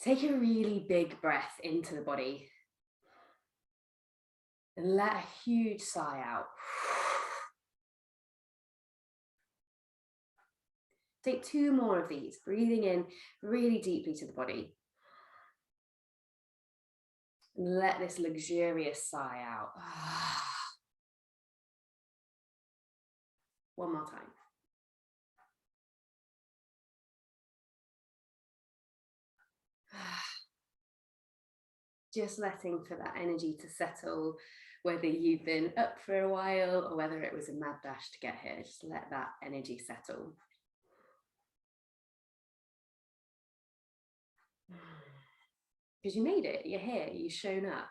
Take a really big breath into the body and let a huge sigh out. Take 2 more of these, breathing in really deeply to the body. And let this luxurious sigh out. One more time. Just letting for that energy to settle, whether you've been up for a while or whether it was a mad dash to get here. Just let that energy settle. Because you made it, you're here, you've shown up.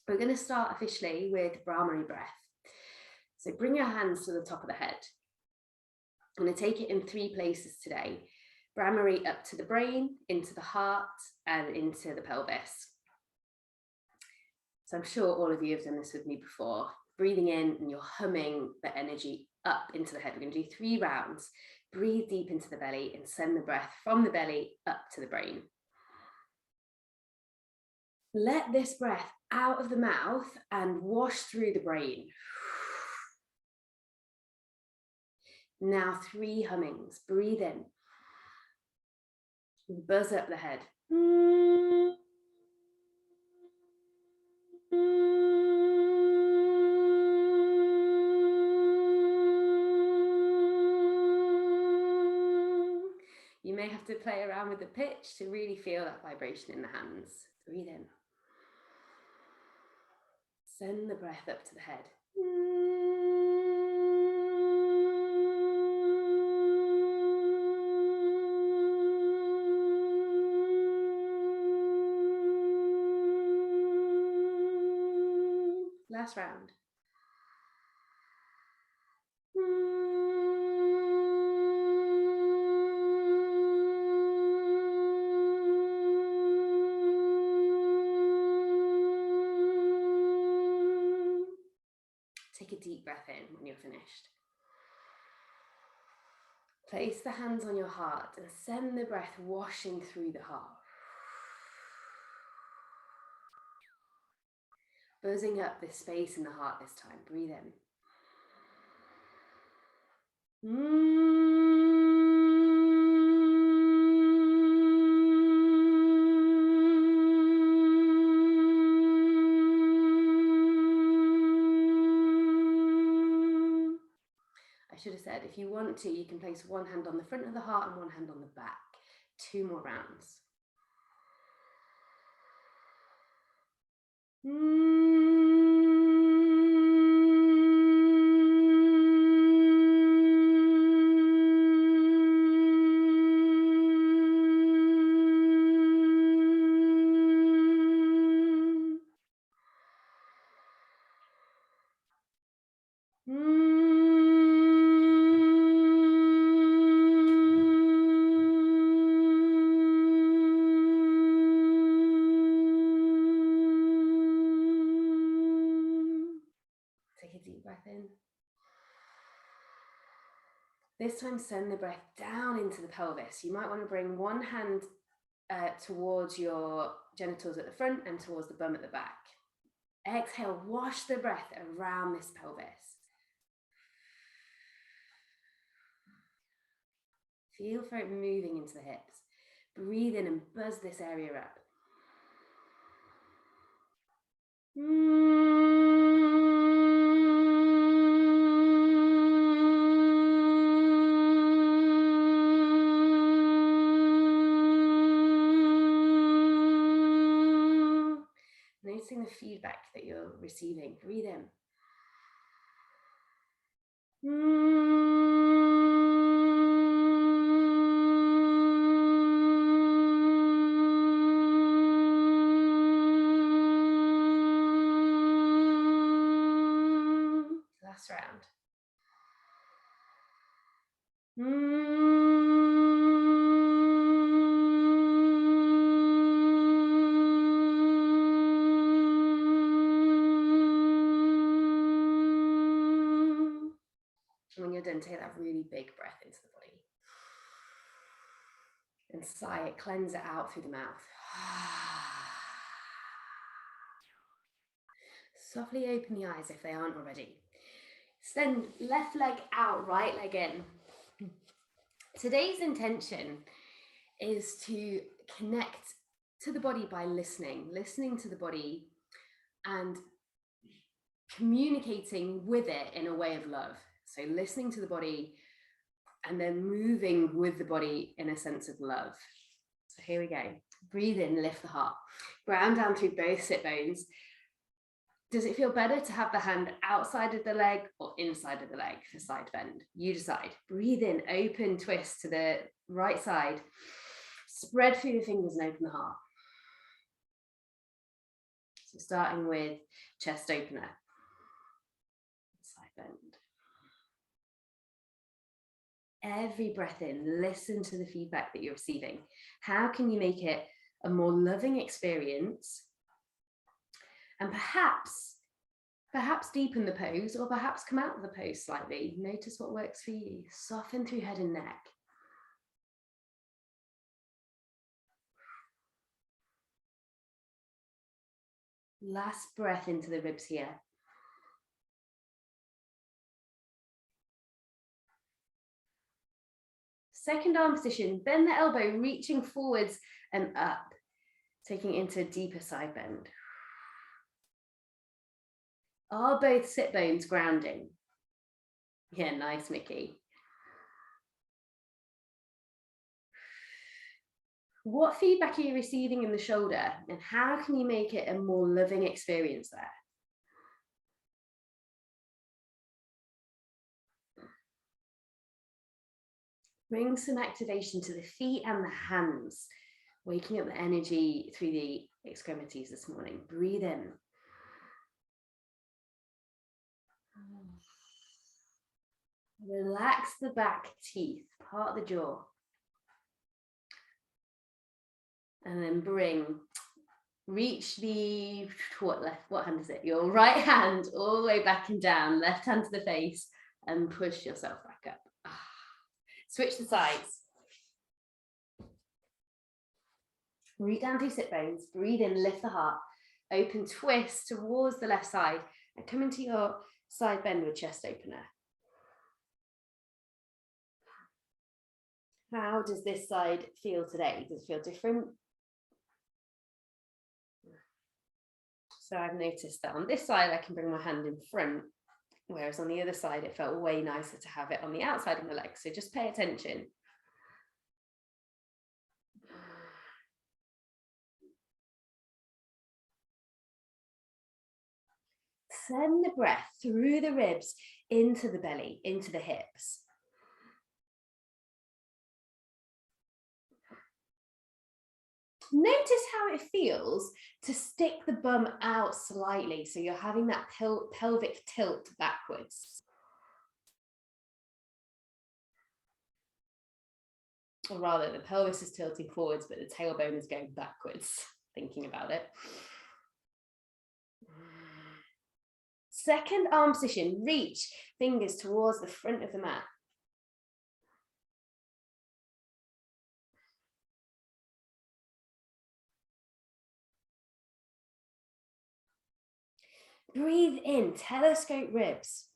We're going to start officially with Brahmari breath. So bring your hands to the top of the head. I'm going to take it in 3 places today. Brahmari up to the brain, into the heart, and into the pelvis. So I'm sure all of you have done this with me before. Breathing in and you're humming the energy up into the head. We're going to do 3 rounds. Breathe deep into the belly and send the breath from the belly up to the brain. Let this breath out of the mouth and wash through the brain. Now 3 hummings. Breathe in. Buzz up the head. You may have to play around with the pitch to really feel that vibration in the hands. Breathe in. Send the breath up to the head. Last round. Take a deep breath in when you're finished. Place the hands on your heart and send the breath washing through the heart. Buzzing up this space in the heart this time. Breathe in. I should have said, if you want to, you can place one hand on the front of the heart and one hand on the back. 2 more rounds. This time, send the breath down into the pelvis. You might want to bring one hand towards your genitals at the front and towards the bum at the back. Exhale, wash the breath around this pelvis. Feel for it moving into the hips. Breathe in and buzz this area up. Noticing the feedback that you're receiving. Breathe in. Last round. And when you're done, take that really big breath into the body. And sigh it, cleanse it out through the mouth. Softly open the eyes if they aren't already. Extend left leg out, right leg in. Today's intention is to connect to the body by listening to the body and communicating with it in a way of love. So listening to the body and then moving with the body in a sense of love. So here we go. Breathe in, lift the heart. Ground down through both sit bones. Does it feel better to have the hand outside of the leg or inside of the leg for side bend? You decide. Breathe in, open, twist to the right side. Spread through the fingers and open the heart. So starting with chest opener. Side bend. Every breath in, listen to the feedback that you're receiving. How can you make it a more loving experience? And perhaps deepen the pose, or perhaps come out of the pose slightly. Notice what works for you. Soften through head and neck. Last breath into the ribs here. Second arm position, bend the elbow, reaching forwards and up, taking into a deeper side bend. Are both sit bones grounding? Yeah, nice, Mickey. What feedback are you receiving in the shoulder, and how can you make it a more loving experience there? Bring some activation to the feet and the hands, waking up the energy through the extremities this morning. Breathe in. Relax the back teeth, part the jaw. And then reach the, what hand is it? Your right hand all the way back and down, left hand to the face, and push yourself back up. Switch the sides. Root down through sit bones, breathe in, lift the heart, open, twist towards the left side, and come into your side bend with chest opener. How does this side feel today? Does it feel different? So I've noticed that on this side, I can bring my hand in front, whereas on the other side, it felt way nicer to have it on the outside of the leg. So just pay attention. Send the breath through the ribs into the belly, into the hips. Notice how it feels to stick the bum out slightly, so you're having that pelvic tilt backwards. Or rather, the pelvis is tilting forwards, but the tailbone is going backwards, thinking about it. Second arm position, reach fingers towards the front of the mat. Breathe in, telescope ribs.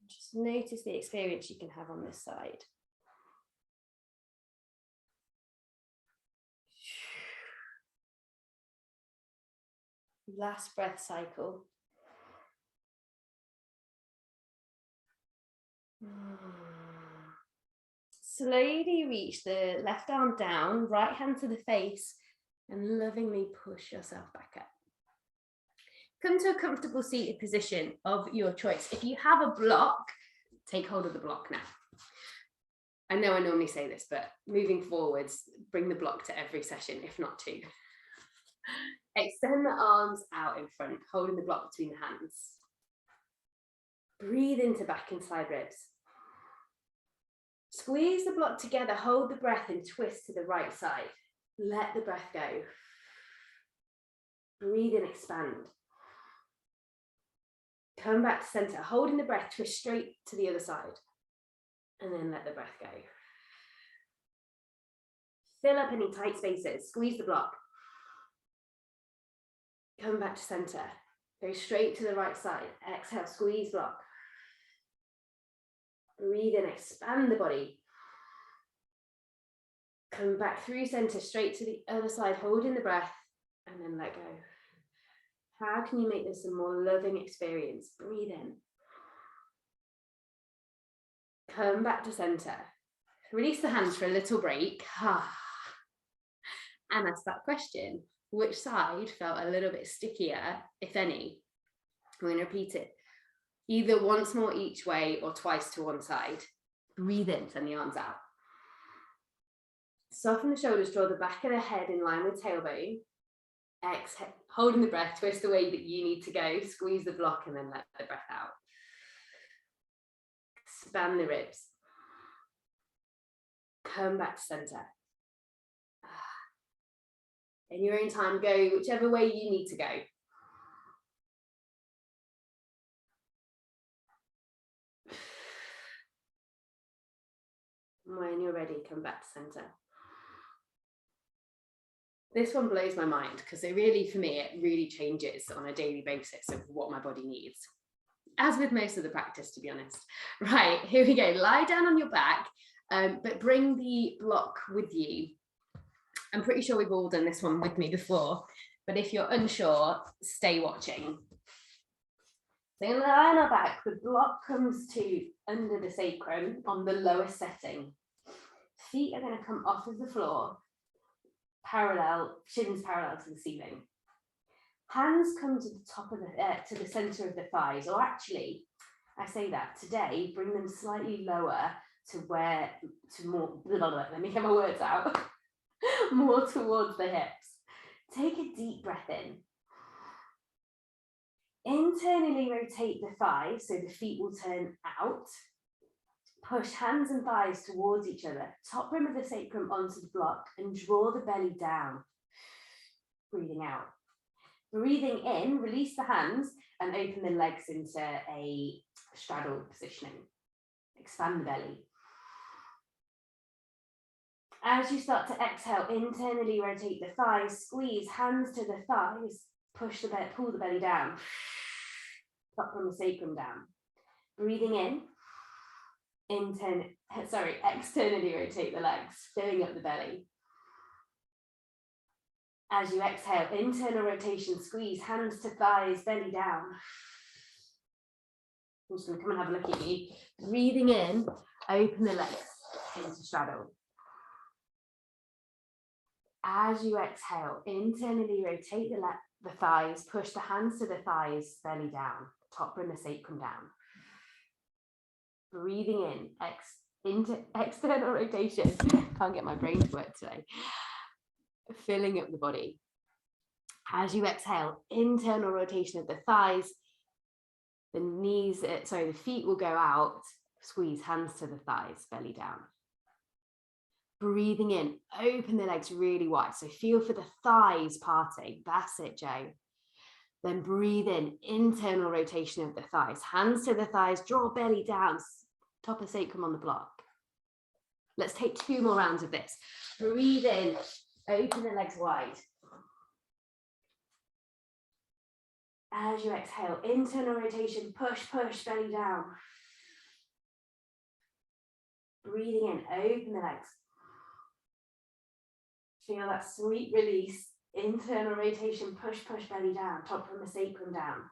Just notice the experience you can have on this side. Last breath cycle. Slowly reach the left arm down, right hand to the face, and lovingly push yourself back up. Come to a comfortable seated position of your choice. If you have a block, take hold of the block now. I know I normally say this, but moving forwards, bring the block to every session, if not two. Extend the arms out in front, holding the block between the hands. Breathe into back and side ribs. Squeeze the block together, hold the breath and twist to the right side. Let the breath go. Breathe in, expand. Come back to center, holding the breath, twist straight to the other side. And then let the breath go. Fill up any tight spaces, squeeze the block. Come back to center. Go straight to the right side. Exhale, squeeze block. Breathe in, expand the body. Come back through center, straight to the other side, holding the breath, and then let go. How can you make this a more loving experience? Breathe in. Come back to center. Release the hands for a little break. And ask that question. Which side felt a little bit stickier, if any? I'm going to repeat it. Either once more each way or twice to one side. Breathe in, send the arms out. Soften the shoulders, draw the back of the head in line with tailbone. Exhale, holding the breath, twist the way that you need to go. Squeeze the block and then let the breath out. Expand the ribs. Come back to center. In your own time, go whichever way you need to go. When you're ready, come back to center. This one blows my mind because it really changes on a daily basis of what my body needs. As with most of the practice, to be honest. Right, here we go. Lie down on your back, but bring the block with you. I'm pretty sure we've all done this one with me before, but if you're unsure, stay watching. So in the lie on our back, the block comes to under the sacrum on the lowest setting. Feet are going to come off of the floor, shins parallel to the ceiling. Hands come to the top of to the center of the thighs, or actually, I say that today, bring them slightly lower let me get my words out, more towards the hips. Take a deep breath in. Internally rotate the thighs so the feet will turn out. Push hands and thighs towards each other, top rim of the sacrum onto the block, and draw the belly down. Breathing out. Breathing in, release the hands and open the legs into a straddle positioning. Expand the belly. As you start to exhale, internally rotate the thighs, squeeze hands to the thighs, pull the belly down. Top from the sacrum down. Breathing in, externally rotate the legs, filling up the belly. As you exhale, internal rotation, squeeze, hands to thighs, belly down. I'm just going to come and have a look at you. Breathing in, open the legs into straddle. As you exhale, internally rotate the thighs, push the hands to the thighs, belly down, top rim the sacrum down. Breathing in, external rotation. Can't get my brain to work today. Filling up the body. As you exhale, internal rotation of the thighs, the feet will go out, squeeze hands to the thighs, belly down. Breathing in, open the legs really wide. So feel for the thighs parting. That's it, Joe. Then breathe in, internal rotation of the thighs, hands to the thighs, draw belly down, top of sacrum on the block. Let's take 2 more rounds of this. Breathe in, open the legs wide. As you exhale, internal rotation, push, belly down. Breathing in, open the legs. Feel that sweet release, internal rotation, push, belly down, top from the sacrum down.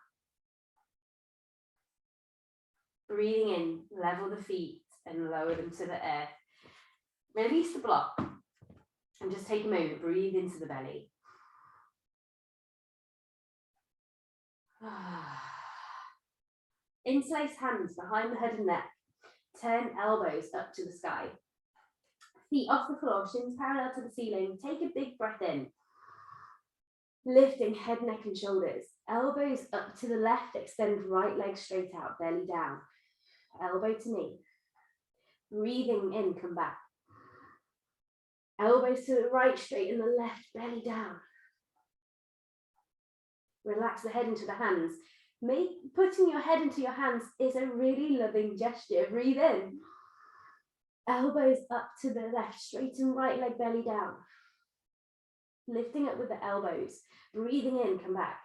Breathing in, level the feet and lower them to the earth. Release the block and just take a moment, breathe into the belly. Interlace hands behind the head and neck. Turn elbows up to the sky. Feet off the floor, shins parallel to the ceiling. Take a big breath in. Lifting head, neck and shoulders. Elbows up to the left, extend right leg straight out, belly down. Elbow to knee. Breathing in, come back. Elbows to the right, straighten the left, belly down. Relax the head into the hands. Putting your head into your hands is a really loving gesture. Breathe in. Elbows up to the left, straighten right leg belly down. Lifting up with the elbows. Breathing in, come back.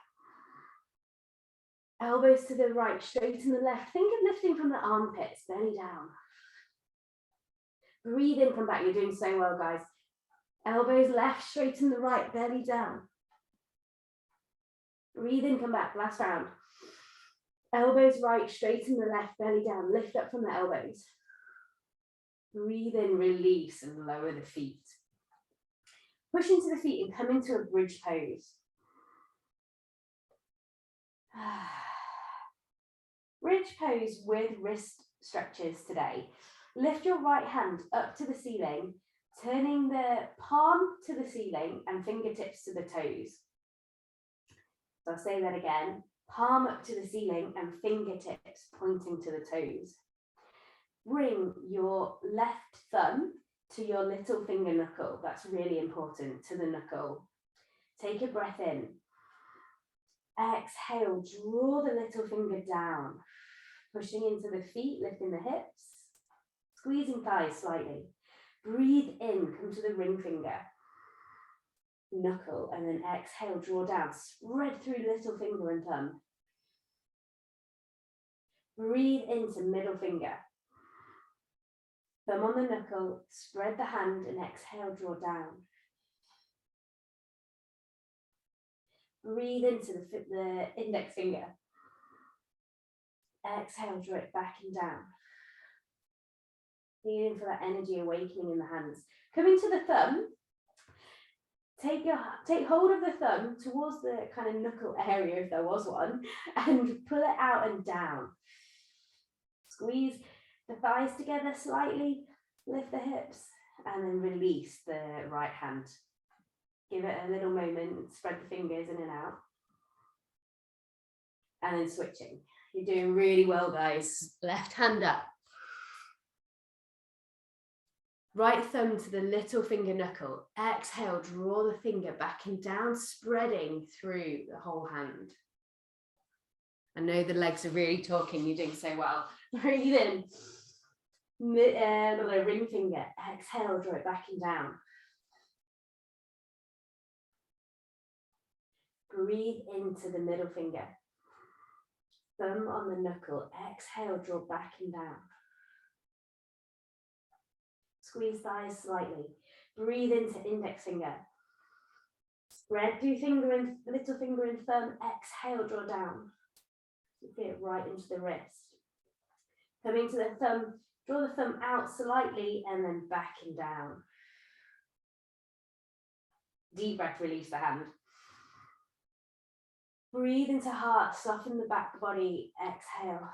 Elbows to the right, straighten the left. Think of lifting from the armpits, belly down. Breathe in, come back. You're doing so well, guys. Elbows left, straighten the right, belly down. Breathe in, come back, last round. Elbows right, straighten the left, belly down. Lift up from the elbows. Breathe in, release, and lower the feet. Push into the feet and come into a bridge pose. Bridge pose with wrist stretches today. Lift your right hand up to the ceiling, turning the palm to the ceiling and fingertips to the toes. So I'll say that again. Palm up to the ceiling and fingertips pointing to the toes. Bring your left thumb to your little finger knuckle. That's really important, to the knuckle. Take a breath in. Exhale, draw the little finger down. Pushing into the feet, lifting the hips. Squeezing thighs slightly. Breathe in, come to the ring finger. Knuckle, and then exhale, draw down. Spread through little finger and thumb. Breathe into middle finger. Thumb on the knuckle, spread the hand and exhale, draw down. Breathe into the index finger. Exhale, draw it back and down. Feeling for that energy awakening in the hands. Coming to the thumb, take hold of the thumb towards the kind of knuckle area, if there was one, and pull it out and down. Squeeze the thighs together slightly, lift the hips, and then release the right hand. Give it a little moment, spread the fingers in and out. And then switching. You're doing really well, guys. Left hand up. Right thumb to the little finger knuckle. Exhale, draw the finger back and down, spreading through the whole hand. I know the legs are really talking. You're doing so well. Breathe in. Ring finger. Exhale, draw it back and down. Breathe into the middle finger. Thumb on the knuckle. Exhale, draw back and down. Squeeze thighs slightly. Breathe into index finger. Spread through little finger and thumb. Exhale, draw down. Fit right into the wrist. Coming to the thumb, draw the thumb out slightly and then back and down. Deep breath, release the hand. Breathe into heart, soften the back body. Exhale.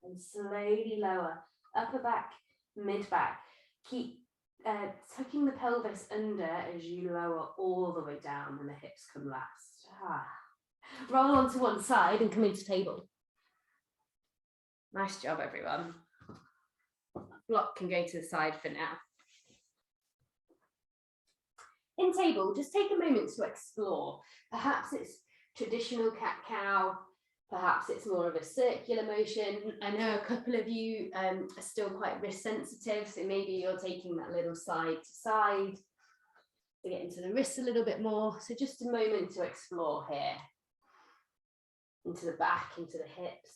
And slowly lower. Upper back, mid back. Keep tucking the pelvis under as you lower all the way down and the hips come last. Roll onto one side and come into table. Nice job, everyone. Block can go to the side for now. In table, just take a moment to explore. Perhaps it's traditional cat-cow, perhaps it's more of a circular motion. I know a couple of you are still quite wrist sensitive, so maybe you're taking that little side to side to get into the wrists a little bit more. So just a moment to explore here. Into the back, into the hips.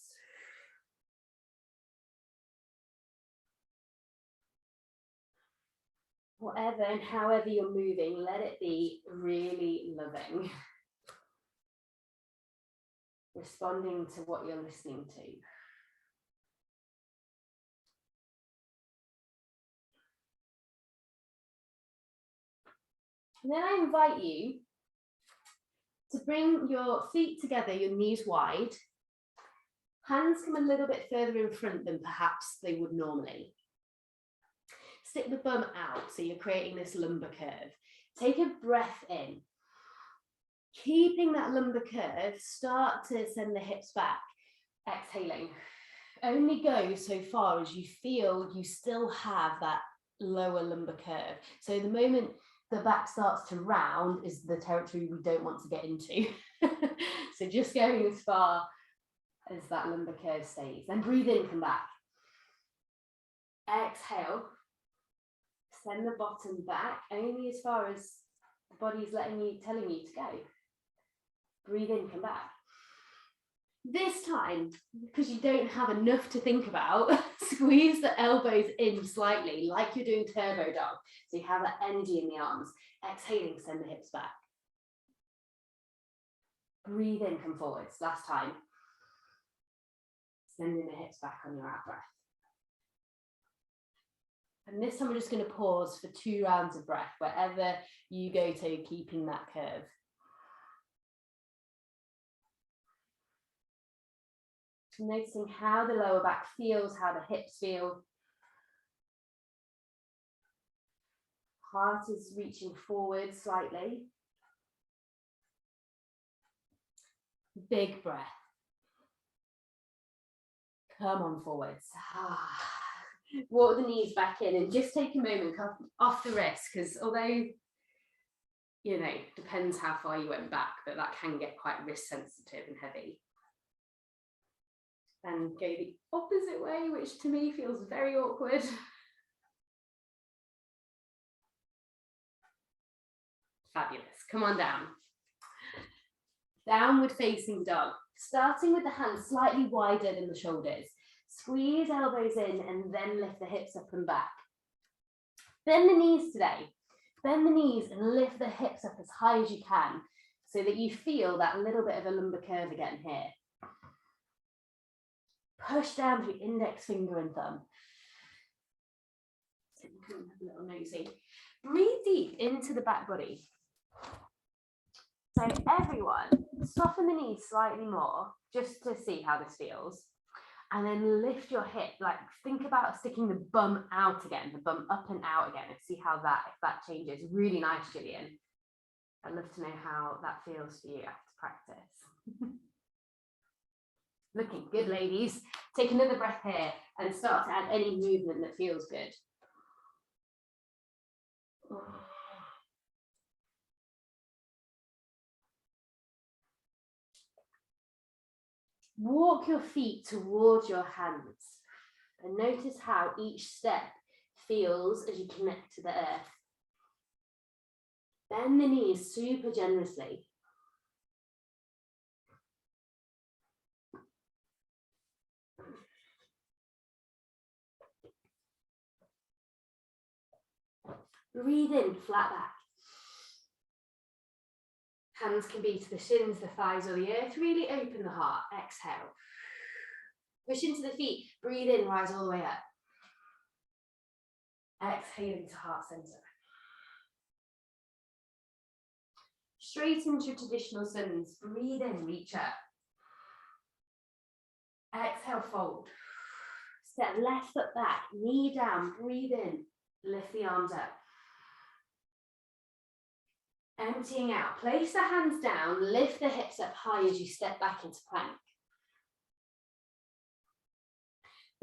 Whatever and however you're moving, let it be really loving. Responding to what you're listening to. And then I invite you to bring your feet together, your knees wide. Hands come a little bit further in front than perhaps they would normally. Stick the bum out, so you're creating this lumbar curve. Take a breath in. Keeping that lumbar curve, start to send the hips back. Exhaling. Only go so far as you feel you still have that lower lumbar curve. So the moment the back starts to round is the territory we don't want to get into. So just going as far as that lumbar curve stays. Then breathe in, come back. Exhale. Send the bottom back, only as far as the body's telling you to go. Breathe in, come back. This time, because you don't have enough to think about, squeeze the elbows in slightly, like you're doing turbo dog. So you have that energy in the arms. Exhaling, send the hips back. Breathe in, come forwards. Last time. Sending the hips back on your out breath. And this time we're just going to pause for 2 rounds of breath, wherever you go to, keeping that curve. Noticing how the lower back feels, how the hips feel. Heart is reaching forward slightly. Big breath. Come on forwards. Walk the knees back in and just take a moment off the wrist, because although, you know, depends how far you went back, but that can get quite wrist sensitive and heavy. And go the opposite way, which to me feels very awkward. Fabulous. Come on down. Downward facing dog. Starting with the hands slightly wider than the shoulders. Squeeze elbows in and then lift the hips up and back. Bend the knees today. Bend the knees and lift the hips up as high as you can, so that you feel that little bit of a lumbar curve again here. Push down through index finger and thumb. A little nosy. Breathe deep into the back body. So everyone, soften the knees slightly more, just to see how this feels. And then lift your hip, like think about sticking the bum out again, the bum up and out again, and see how if that changes. Really nice, Gillian. I'd love to know how that feels for you after practice. Looking good, ladies. Take another breath here and start to add any movement that feels good. Walk your feet towards your hands and notice how each step feels as you connect to the earth. Bend the knees super generously. Breathe in, flat back. Hands can be to the shins, the thighs, or the earth. Really open the heart. Exhale. Push into the feet. Breathe in, rise all the way up. Exhaling to heart center. Straight into traditional suns. Breathe in, reach up. Exhale, fold. Step left foot back, knee down, breathe in, lift the arms up. Emptying out, place the hands down, lift the hips up high as you step back into plank.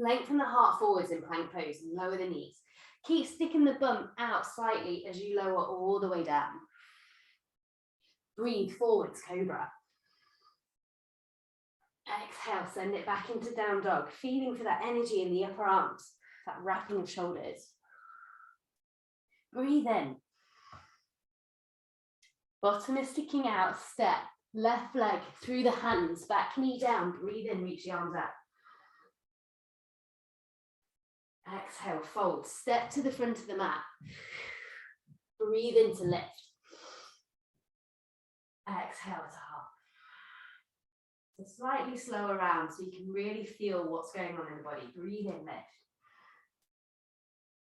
Lengthen the heart forwards in plank pose and lower the knees. Keep sticking the bum out slightly as you lower all the way down. Breathe forwards, cobra. Exhale, send it back into down dog, feeling for that energy in the upper arms, that wrapping of shoulders. Breathe in. Bottom is sticking out, step, left leg through the hands, back knee down, breathe in, reach the arms out. Exhale, fold, step to the front of the mat. Breathe in to lift. Exhale to heart. So slightly slow around so you can really feel what's going on in the body. Breathe in, lift.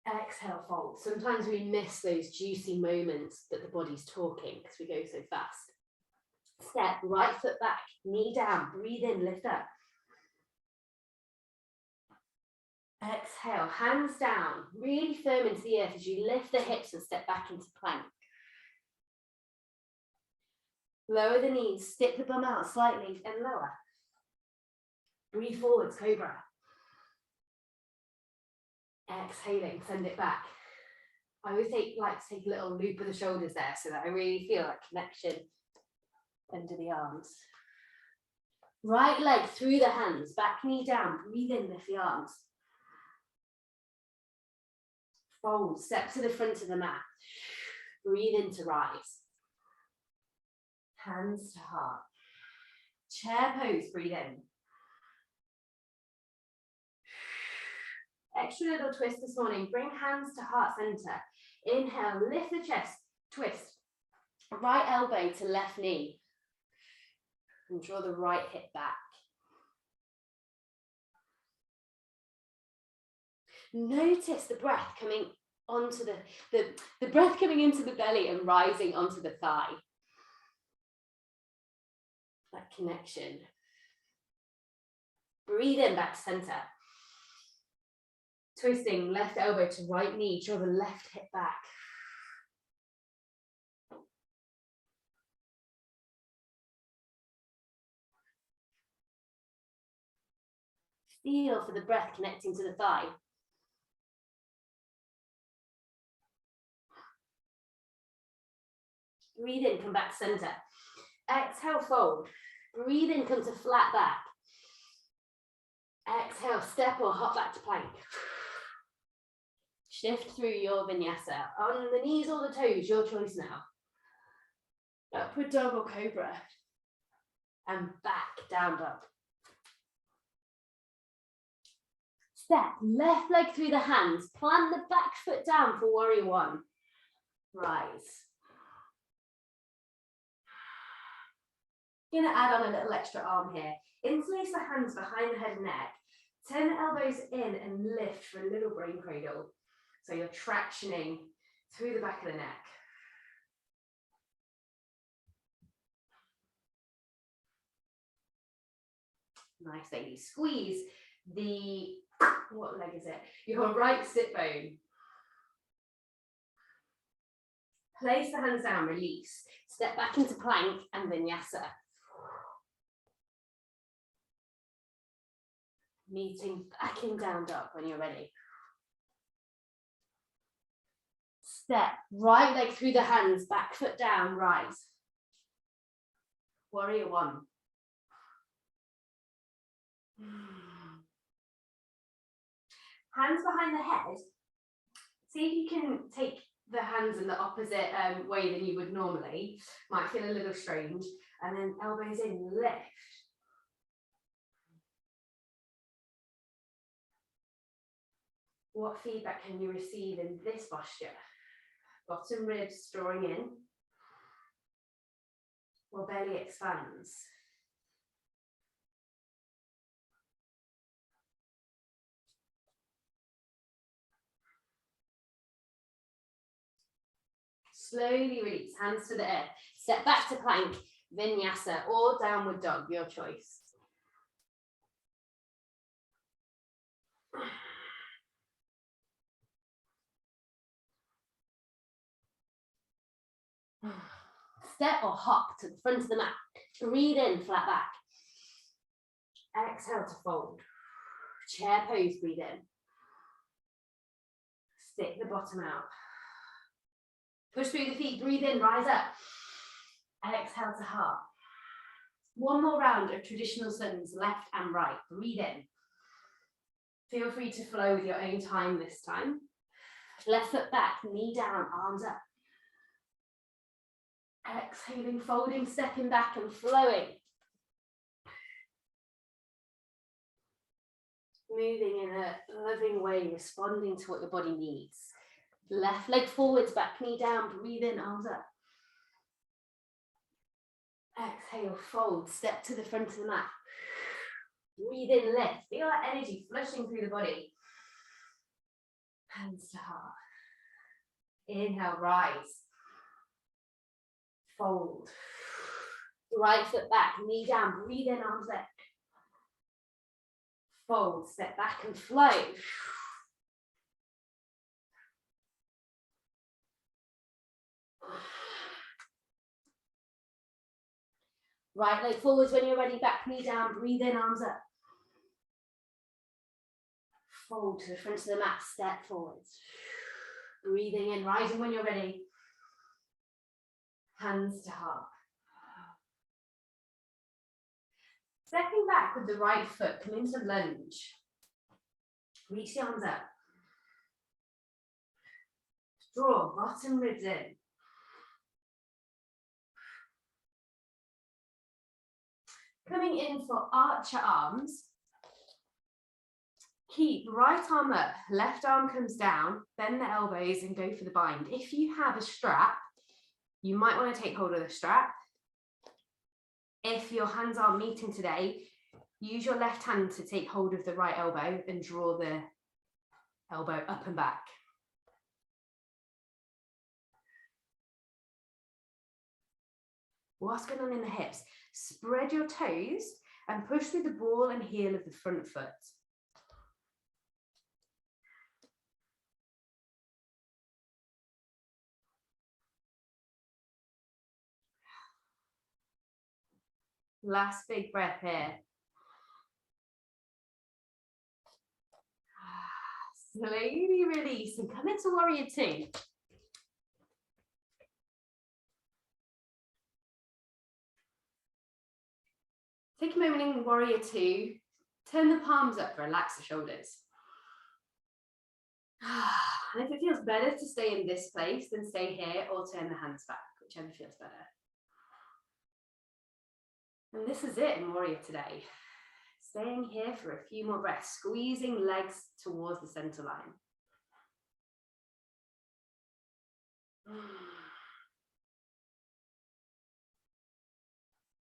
Exhale, fold. Sometimes we miss those juicy moments that the body's talking because we go so fast. Step, right foot back, knee down, breathe in, lift up. Exhale, hands down, really firm into the earth as you lift the hips and step back into plank. Lower the knees, stick the bum out slightly and lower. Breathe forwards, cobra. Exhaling, send it back. I always like to take a little loop of the shoulders there so that I really feel that connection under the arms. Right leg through the hands, back knee down, breathe in, lift the arms. Fold, step to the front of the mat. Breathe in to rise. Hands to heart. Chair pose, breathe in. Extra little twist this morning. Bring hands to heart center. Inhale, lift the chest, twist. Right elbow to left knee. And draw the right hip back. Notice the breath coming onto the breath coming into the belly and rising onto the thigh. That connection. Breathe in, back to center. Twisting left elbow to right knee, draw the left hip back. Feel for the breath connecting to the thigh. Breathe in, come back to center. Exhale, fold. Breathe in, come to flat back. Exhale, step or hop back to plank. Shift through your vinyasa. On the knees or the toes, your choice now. Upward dog or cobra. And back, down dog. Step, left leg through the hands. Plant the back foot down for warrior one. Rise. Going to add on a little extra arm here. Interlace the hands behind the head and neck. Turn the elbows in and lift for a little brain cradle. So you're tractioning through the back of the neck. Nice, lady. Squeeze the, what leg is it? Your right sit bone. Place the hands down, release. Step back into plank and vinyasa. Meeting back in down dog when you're ready. Step, right leg through the hands, back foot down, rise. Warrior one. Hands behind the head. See if you can take the hands in the opposite way than you would normally. Might feel a little strange. And then elbows in, lift. What feedback can you receive in this posture? Bottom ribs drawing in, or belly expands. Slowly release, hands to the earth. Step back to plank, vinyasa, or downward dog, your choice. Step or hop to the front of the mat. Breathe in, flat back. Exhale to fold. Chair pose, breathe in. Stick the bottom out. Push through the feet, breathe in, rise up. Exhale to heart. One more round of traditional suns, left and right. Breathe in. Feel free to flow with your own time this time. Left foot back, knee down, arms up. Exhaling, folding, stepping back and flowing. Moving in a loving way, responding to what your body needs. Left leg forwards, back knee down, breathe in, arms up. Exhale, fold, step to the front of the mat. Breathe in, lift. Feel that energy flushing through the body. Hands to heart. Inhale, rise. Fold. Right foot back, knee down, breathe in, arms up. Fold, step back and flow. Right leg forwards when you're ready, back knee down, breathe in, arms up. Fold to the front of the mat, step forwards. Breathing in, rising when you're ready. Hands to heart. Stepping back with the right foot, come into lunge. Reach the arms up. Draw, bottom ribs in. Coming in for archer arms. Keep right arm up, left arm comes down, bend the elbows and go for the bind. If you have a strap, you might want to take hold of the strap. If your hands aren't meeting today, use your left hand to take hold of the right elbow and draw the elbow up and back. What's going on in the hips? Spread your toes and push through the ball and heel of the front foot. Last big breath here. Slowly release and come into warrior two. Take a moment in warrior two. Turn the palms up, relax the shoulders. And if it feels better to stay in this place, then stay here or turn the hands back, whichever feels better. And this is it in warrior today. Staying here for a few more breaths, squeezing legs towards the center line.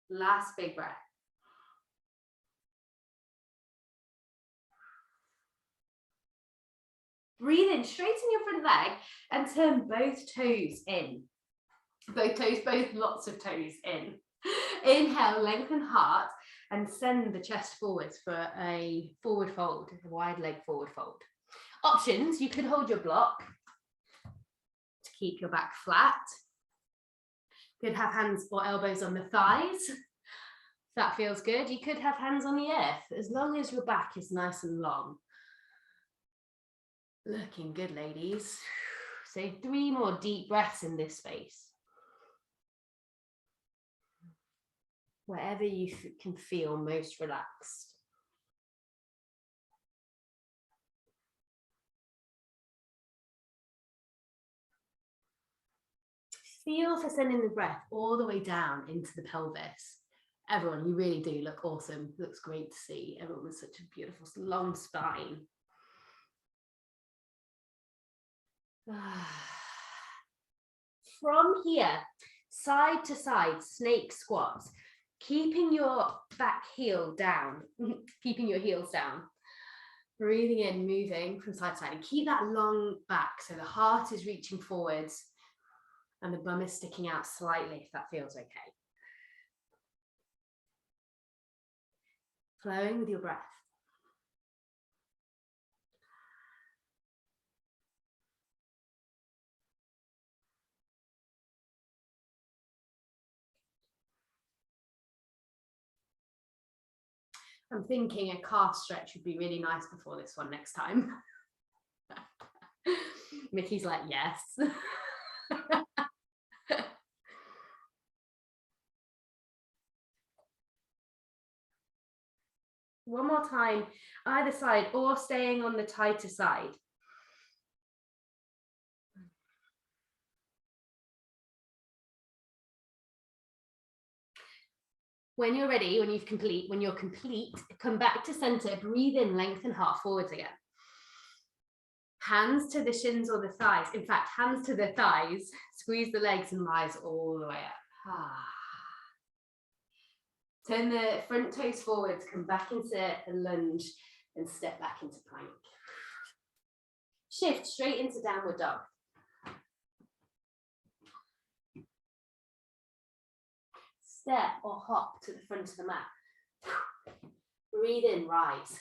Last big breath. Breathe in, straighten your front leg and turn both toes in. Both toes, both lots of toes in. Inhale, lengthen heart and send the chest forwards for a forward fold, a wide leg forward fold. Options, you could hold your block to keep your back flat. You could have hands or elbows on the thighs. If that feels good. You could have hands on the earth, as long as your back is nice and long. Looking good, ladies. So 3 more deep breaths in this space. Wherever you can feel most relaxed. Feel for sending the breath all the way down into the pelvis. Everyone, you really do look awesome. Looks great to see. Everyone with such a beautiful long spine. From here, side to side, snake squats, keeping your back heel down, keeping your heels down. Breathing in, moving from side to side, and keep that long back so the heart is reaching forwards and the bum is sticking out slightly if that feels okay. Flowing with your breath. I'm thinking a calf stretch would be really nice before this one next time. Mickey's like, yes. One more time, either side, or staying on the tighter side. When you're ready, when you're complete, come back to center, breathe in, lengthen heart forwards again. Hands to the shins or the thighs. In fact, hands to the thighs, squeeze the legs and rise all the way up. Turn the front toes forwards, come back into a lunge and step back into plank. Shift straight into downward dog. Step or hop to the front of the mat. Breathe in, rise.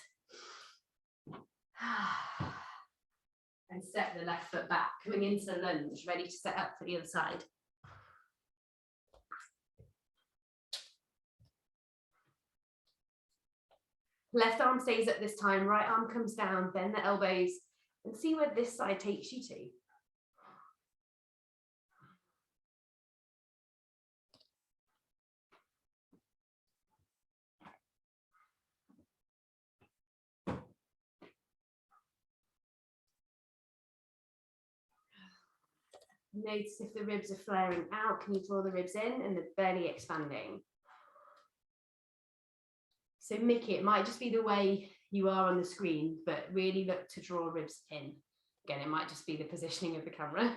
And step the left foot back, coming into the lunge, ready to set up for the other side. Left arm stays up this time, right arm comes down, bend the elbows, and see where this side takes you to. Notice if the ribs are flaring out, can you draw the ribs in and the belly expanding? So Mickey, it might just be the way you are on the screen, but really look to draw ribs in. Again, it might just be the positioning of the camera.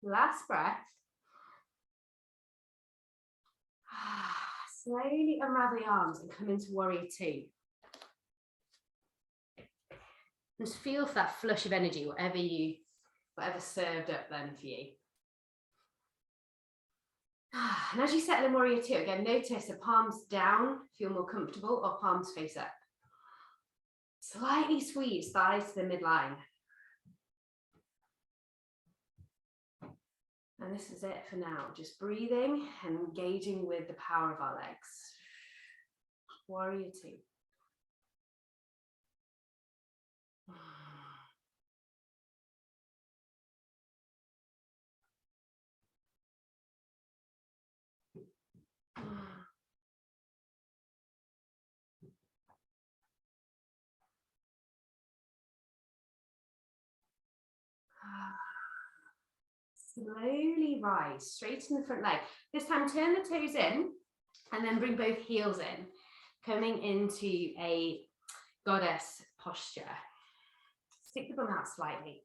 Last breath. Slowly unravel the arms and come into warrior two. Just feel for that flush of energy, whatever served up then for you. And as you settle in warrior two, again, notice the palms down, feel more comfortable, or palms face up. Slightly squeeze thighs to the midline. And this is it for now. Just breathing and engaging with the power of our legs. Warrior two. Slowly rise, straighten the front leg. This time turn the toes in and then bring both heels in, coming into a goddess posture. Stick the bum out slightly.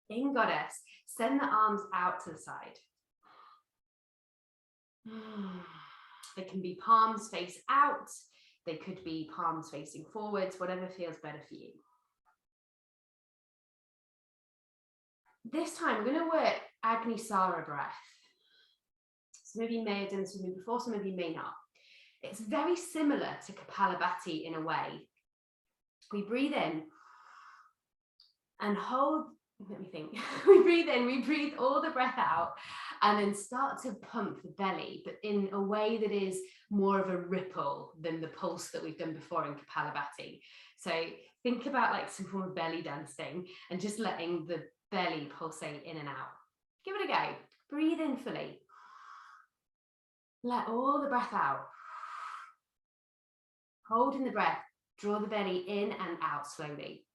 In goddess, send the arms out to the side. They can be palms face out. They could be palms facing forwards, whatever feels better for you. This time, we're going to work Agnisara breath. Some of you may have done this with me before, some of you may not. It's very similar to Kapalabhati in a way. We breathe in and hold, let me think. We breathe in, we breathe all the breath out, and then start to pump the belly, but in a way that is more of a ripple than the pulse that we've done before in Kapalabhati. So think about like some form of belly dancing and just letting the belly pulsate in and out. Give it a go. Breathe in fully. Let all the breath out. Holding the breath, draw the belly in and out slowly.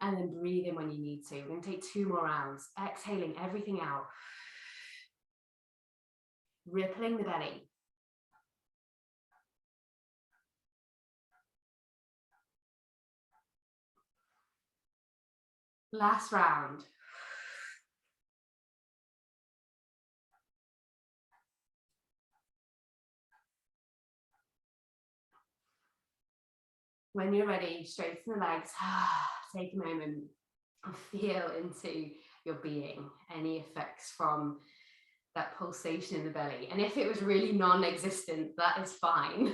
And then breathe in when you need to. We're going to take 2 more rounds. Exhaling everything out. Rippling the belly. Last round. When you're ready, straighten the legs. Take a moment and feel into your being. Any effects from that pulsation in the belly. And if it was really non-existent, that is fine.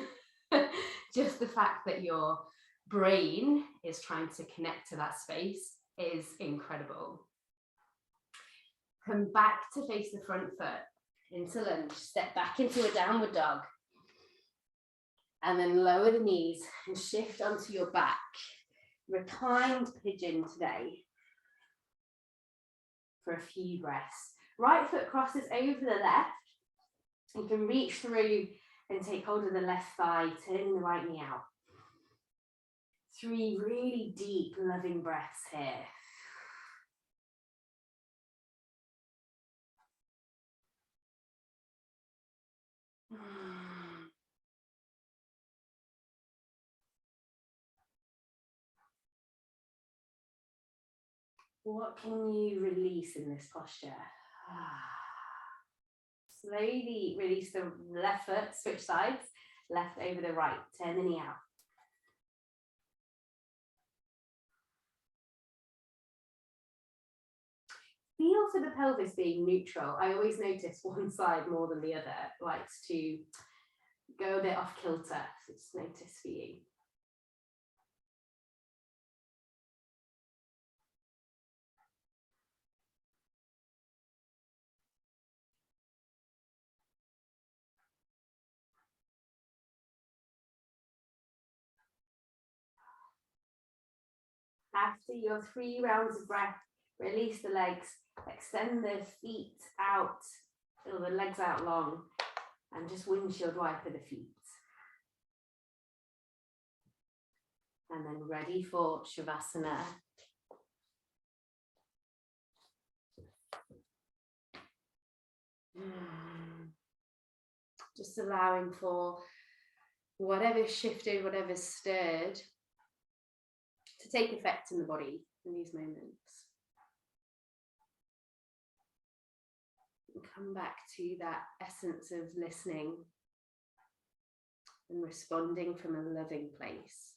Just the fact that your brain is trying to connect to that space is incredible. Come back to face the front foot into lunge. Step back into a downward dog. And then lower the knees and shift onto your back. Reclined pigeon today for a few breaths. Right foot crosses over the left. You can reach through and take hold of the left thigh, turning the right knee out. 3 really deep, loving breaths here. What can you release in this posture? Slowly release the left foot, switch sides, left over the right, turn the knee out. Feel for the pelvis being neutral. I always notice one side more than the other likes to go a bit off kilter. So just notice for you. After your 3 rounds of breath, release the legs, extend the feet out, fill the legs out long, and just windshield wiper the feet. And then ready for Shavasana. Just allowing for whatever's shifted, whatever's stirred to take effect in the body in these moments. And come back to that essence of listening and responding from a loving place.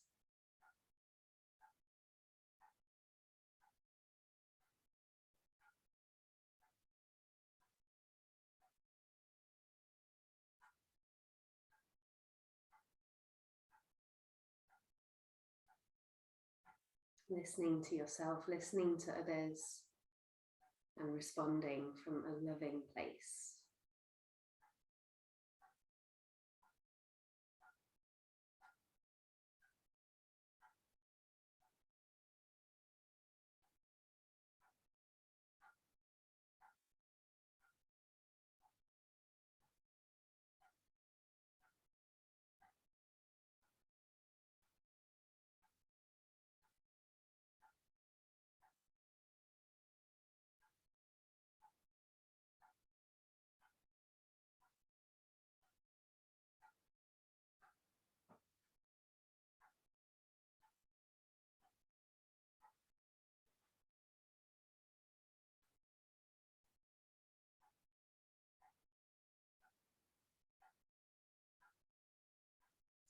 Listening to yourself, listening to others, and responding from a loving place.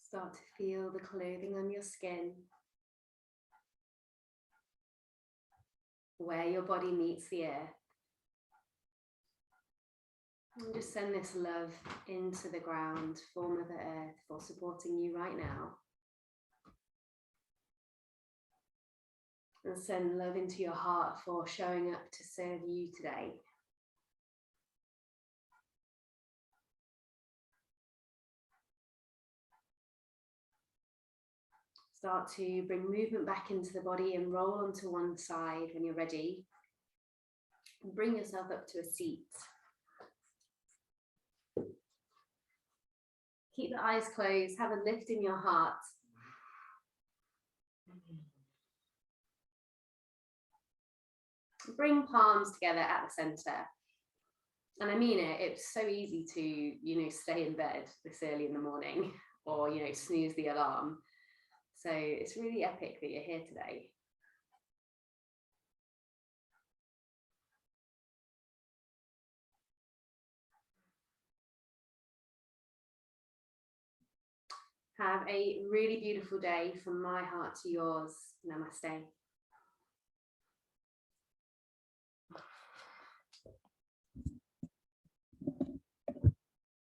Start to feel the clothing on your skin, where your body meets the earth. And just send this love into the ground for Mother Earth, for supporting you right now. And send love into your heart for showing up to serve you today. Start to bring movement back into the body and roll onto one side when you're ready. And bring yourself up to a seat. Keep the eyes closed, have a lift in your heart. Bring palms together at the center. And I mean it, it's so easy to, stay in bed this early in the morning or, snooze the alarm. So it's really epic that you're here today. Have a really beautiful day from my heart to yours. Namaste.